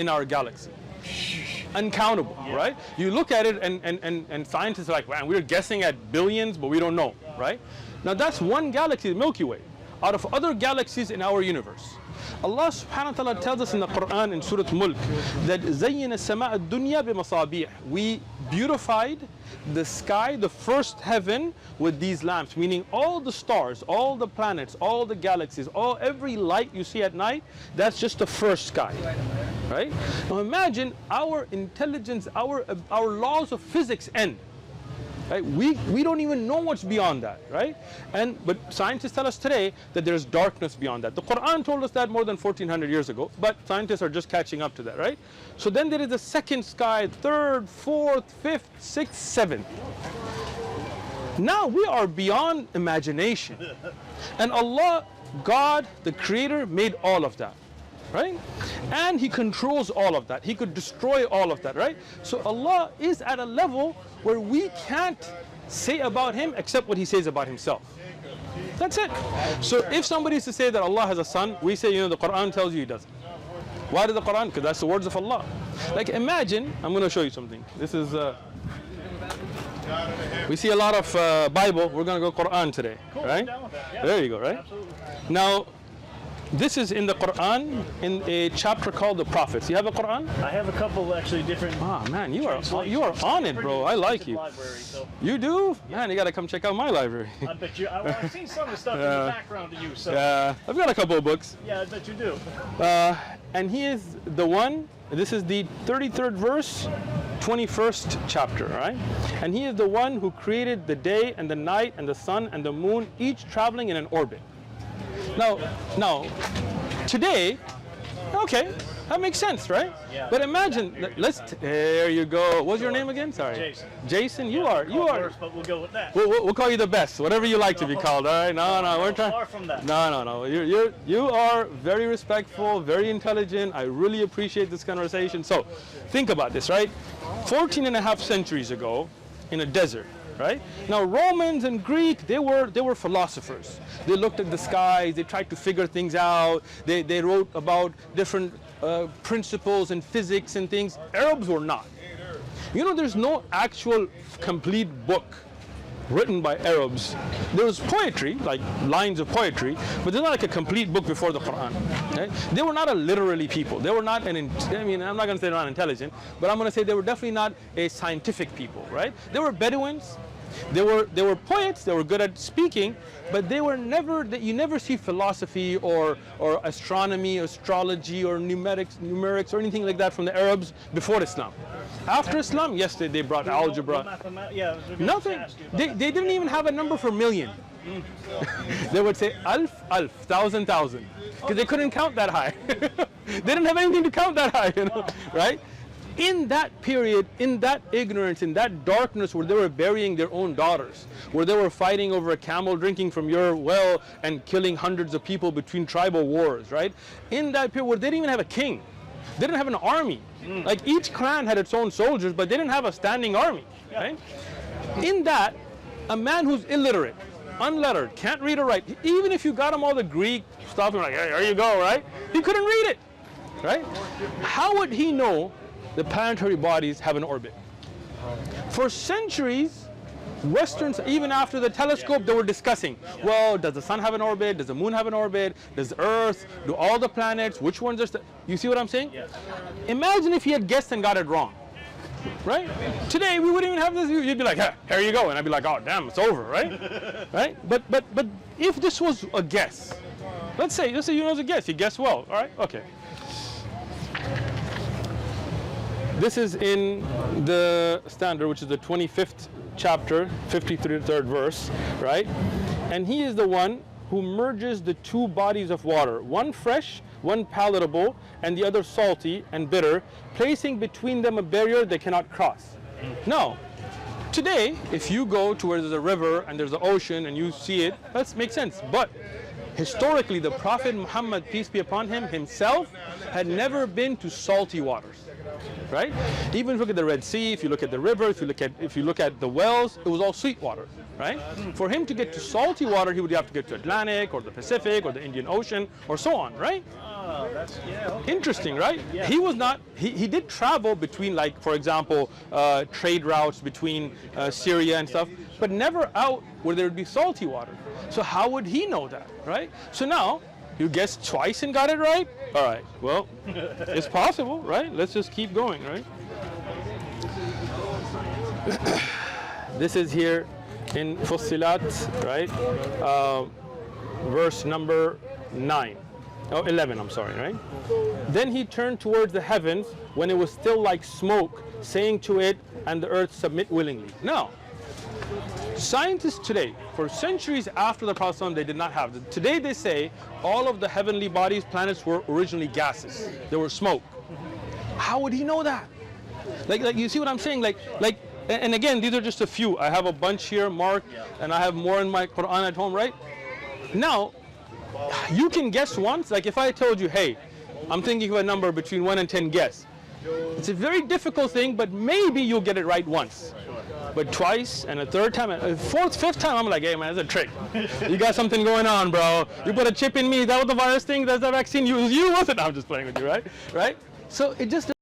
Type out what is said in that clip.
in our galaxy. Uncountable, right? You look at it and scientists are like, man, we're guessing at billions, but we don't know, right? Now that's one galaxy, the Milky Way, out of other galaxies in our universe. Allah subhanahu wa ta'ala tells us in the Qur'an in Surah Mulk that زَيِّنَ السَّمَاءَ الدُّنْيَا بِمَصَابِيحِ, we beautified the sky, the first heaven, with these lamps, meaning all the stars, all the planets, all the galaxies, every light you see at night, that's just the first sky, right? Now imagine our intelligence, our laws of physics end. Right? We don't even know what's beyond that, right? But scientists tell us today that there's darkness beyond that. The Qur'an told us that more than 1400 years ago, but scientists are just catching up to that, right? So then there is the second sky, third, fourth, fifth, sixth, seventh. Now we are beyond imagination. And Allah, God, the Creator, made all of that, right? And He controls all of that. He could destroy all of that, right? So Allah is at a level where we can't say about Him except what He says about Himself. That's it. So if somebody is to say that Allah has a son, we say, the Qur'an tells you He doesn't. Why does the Qur'an? Because that's the words of Allah. Like imagine, I'm going to show you something. This is, we see a lot of Bible. We're going to go Qur'an today, cool, right? Yeah. There you go, right? Absolutely. Now, this is in the Qur'an, in a chapter called the Prophets. You have a Qur'an? I have a couple actually different. Ah, man, you are on it, bro. I like you. Library, so. You do? Man, you gotta come check out my library. I bet you. I've seen some of the stuff in the background to you. So. Yeah, I've got a couple of books. Yeah, I bet you do. And he is the one. This is the 33rd verse, 21st chapter, right? And He is the one who created the day and the night and the sun and the moon, each traveling in an orbit. Now, today, okay, that makes sense, right? Yeah. But imagine, there you go. What's your name again? Sorry. Jason. Jason, you are. Worse, but we'll go with that. We'll call you the best, whatever you like to be called. All right? No, we're trying. Far from that. No. You are very respectful, very intelligent. I really appreciate this conversation. So, think about this, right? 14 and a half centuries ago, in a desert. Right? Now Romans and Greek, they were philosophers. They looked at the skies, they tried to figure things out, they wrote about different principles in physics and things. Arabs were not. There's no actual complete book written by Arabs. There was poetry, like lines of poetry, but there's not like a complete book before the Qur'an. Right? They were not a literary people. They were not I'm not going to say they're not intelligent, but I'm going to say they were definitely not a scientific people, right? They were Bedouins. They were poets. They were good at speaking, but they were never. You never see philosophy or astronomy, astrology, or numerics or anything like that from the Arabs before Islam. After Islam, yes, they brought algebra. Nothing. They didn't even have a number for million. They would say alf, thousand, because they couldn't count that high. They didn't have anything to count that high, right? In that period, in that ignorance, in that darkness where they were burying their own daughters, where they were fighting over a camel drinking from your well and killing hundreds of people between tribal wars, right? In that period where they didn't even have a king, they didn't have an army. Like each clan had its own soldiers, but they didn't have a standing army, right? In that, a man who's illiterate, unlettered, can't read or write, even if you got him all the Greek stuff, you're like, hey, there you go, right? He couldn't read it, right? How would he know the planetary bodies have an orbit? For centuries, Westerns, even after the telescope, they were discussing, well, does the sun have an orbit? Does the moon have an orbit? Does Earth? Do all the planets? Which ones are... You see what I'm saying? Yes. Imagine if he had guessed and got it wrong, right? Today, we wouldn't even have this. You'd be like, hey, here you go. And I'd be like, oh, damn, it's over, right? Right? But if this was a guess, let's say it's a guess. You guessed well, all right? Okay. This is in the Standard, which is the 25th chapter, 53rd verse, right? And He is the one who merges the two bodies of water, one fresh, one palatable, and the other salty and bitter, placing between them a barrier they cannot cross. Now, today, if you go to where there's a river and there's an ocean and you see it, that makes sense. But historically, the Prophet Muhammad, peace be upon him, himself had never been to salty waters. Right? Even if you look at the Red Sea, if you look at the river, if you look at the wells, it was all sweet water, right? For him to get to salty water, he would have to get to Atlantic or the Pacific or the Indian Ocean or so on, right? That's, yeah, okay. Interesting, right? Yeah. He was not, he did travel between, like, for example, trade routes between Syria and stuff, but never out where there would be salty water. So how would he know that, right? So now, you guessed twice and got it right? All right, well, it's possible, right? Let's just keep going, right? This is here in Fussilat, right? Verse number 9. Oh, 11, I'm sorry, right? Then he turned towards the heavens when it was still like smoke, saying to it and the earth, submit willingly. Now, scientists today, for centuries after the Prophet, they did not have it. Today they say all of the heavenly bodies, planets were originally gases. They were smoke. How would he know that? Like you see what I'm saying? And again, these are just a few. I have a bunch here marked, and I have more in my Qur'an at home, right? Now, you can guess once. Like if I told you, hey, I'm thinking of a number between 1 and 10, guess. It's a very difficult thing, but maybe you'll get it right once. But twice, and a third time, and a fourth, fifth time, I'm like, hey man, it's a trick. You got something going on, bro. You put a chip in me. That was the virus thing. That's the vaccine. You was it? I'm just playing with you, right? Right? So it just